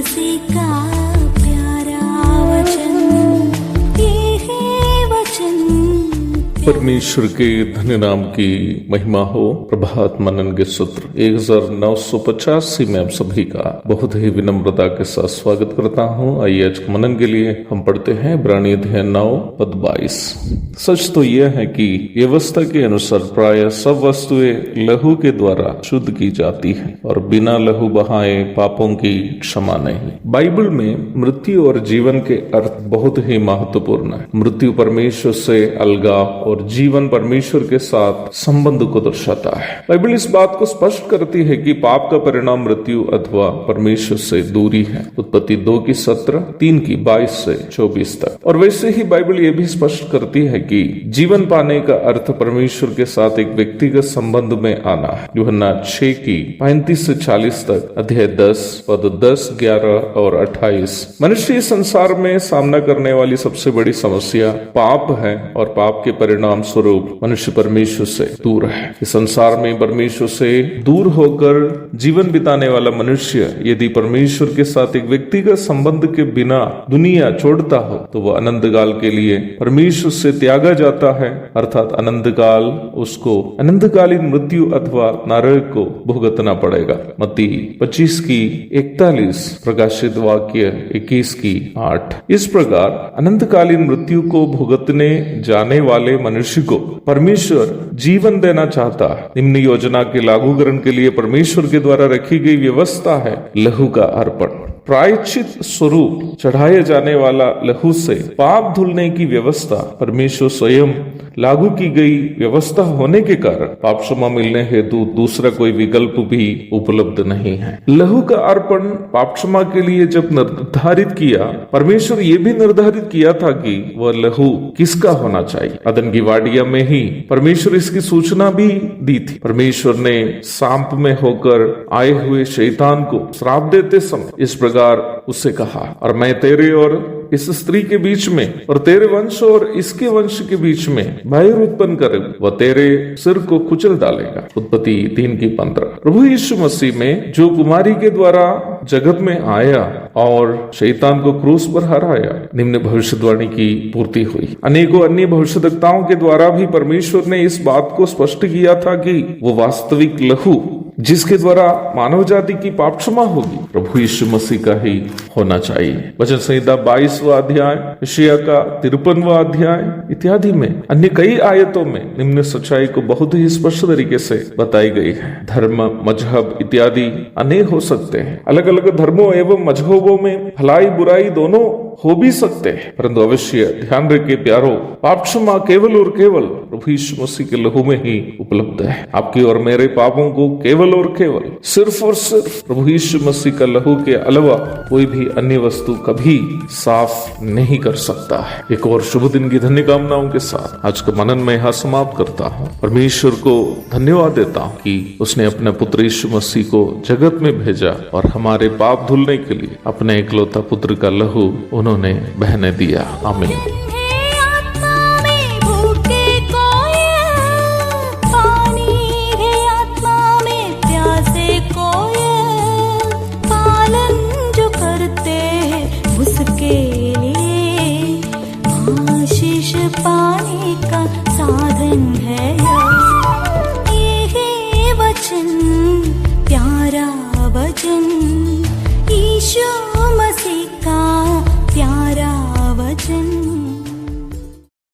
मसीह का प्यारा वचन, ये है वचन। परमेश्वर के धन्य नाम की महिमा हो। प्रभात मनन के सूत्र 1985 में आप सभी का बहुत ही विनम्रता के साथ स्वागत करता हूँ। आइए आज के मनन के लिए हम पढ़ते हैं इब्रानी अध्याय 9 पद 22। सच तो यह है कि व्यवस्था के अनुसार प्राय सब वस्तुएं लहू के द्वारा शुद्ध की जाती हैं और बिना लहू बहाए पापों की क्षमा नहीं। बाइबल में मृत्यु और जीवन के अर्थ बहुत ही महत्वपूर्ण है। मृत्यु परमेश्वर से अलगाव और जीवन परमेश्वर के साथ संबंध को दर्शाता है। बाइबल इस बात को स्पष्ट करती है कि पाप का परिणाम मृत्यु अथवा परमेश्वर से दूरी है। उत्पत्ति 2:17, 3:22 से 24 तक। और वैसे ही बाइबल ये भी स्पष्ट करती है कि जीवन पाने का अर्थ परमेश्वर के साथ एक व्यक्तिगत संबंध में आना है। यूहन्ना 6:35 से 40 तक, अध्याय 10 पद 10, 11 और 28। मनुष्य इस संसार में सामना करने वाली सबसे बड़ी समस्या पाप है और पाप के परिणाम स्वरूप मनुष्य परमेश्वर से दूर है। इस संसार में परमेश्वर से दूर होकर जीवन बिताने वाला मनुष्य यदि परमेश्वर के साथ एक व्यक्तिगत संबंध के बिना दुनिया छोड़ता हो तो वह अनंत काल के लिए परमेश्वर से त्यागा जाता है, अर्थात अनंत काल उसको अनंतकालीन मृत्यु अथवा नरक को भुगतना पड़ेगा। मत्ती 25:41, प्रकाशित वाक्य 21:8। इस प्रकार अनंतकालीन मृत्यु को भुगतने जाने वाले मनुष्य को परमेश्वर जीवन देना चाहता है। निम्न योजना के लागूकरण के लिए परमेश्वर के द्वारा रखी गई व्यवस्था है लहू का अर्पण। प्रायश्चित स्वरूप चढ़ाए जाने वाला लहू से पाप धुलने की व्यवस्था परमेश्वर स्वयं लागू की गई व्यवस्था होने के कारण पाप क्षमा मिलने हेतु दूसरा कोई विकल्प भी उपलब्ध नहीं है। लहू का अर्पण पाप क्षमा के लिए जब निर्धारित किया, परमेश्वर ये भी निर्धारित किया था कि वह लहू किसका होना चाहिए। अदन की वाटिया में ही परमेश्वर इसकी सूचना भी दी थी। परमेश्वर ने सांप में होकर आए हुए शैतान को श्राप देते समय इस प्रकार उससे कहा, और मैं तेरे और इस स्त्री के बीच में और तेरे वंश और इसके वंश के बीच में बैर उत्पन्न करेगा, वह तेरे सिर को कुचल डालेगा। उत्पत्ति 3:15। प्रभु यीशु मसीह में जो कुमारी के द्वारा जगत में आया और शैतान को क्रूस पर हराया, निम्न भविष्यवाणी की पूर्ति हुई। अनेकों अन्य भविष्यद्वक्ताओं के द्वारा भी परमेश्वर ने इस बात को स्पष्ट किया था कि वो वास्तविक लहू जिसके द्वारा मानव जाति की पाप क्षमा होगी प्रभु यीशु मसीह का ही होना चाहिए। वचन संहिता 22वां अध्याय, यशायाह का 53वां अध्याय इत्यादि में अन्य कई आयतों में निम्न सच्चाई को बहुत ही स्पष्ट तरीके से बताई गई है। धर्म, मजहब इत्यादि अनेक हो सकते हैं। अलग अलग धर्मों एवं मजहबों में भलाई बुराई दोनों हो भी सकते हैं, परंतु अवश्य ध्यान रखिए प्यारो, पाप क्षमा केवल और केवल प्रभु यीशु मसीह के लहू में ही उपलब्ध है। आपके और मेरे पापों को केवल और केवल सिर्फ और सिर्फ प्रभु यीशु मसीह का लहू के अलावा कोई भी अन्य वस्तु कभी साफ नहीं कर सकता है। एक और शुभ दिन की धन्य कामनाओं के साथ आज का मनन में यहाँ समाप्त करता हूँ। परमेश्वर को धन्यवाद देता हूँ कि उसने अपने पुत्र यीशु मसीह को जगत में भेजा और हमारे पाप धुलने के लिए अपने इकलौता पुत्र का लहू उन्होंने बहने दिया। आमीन।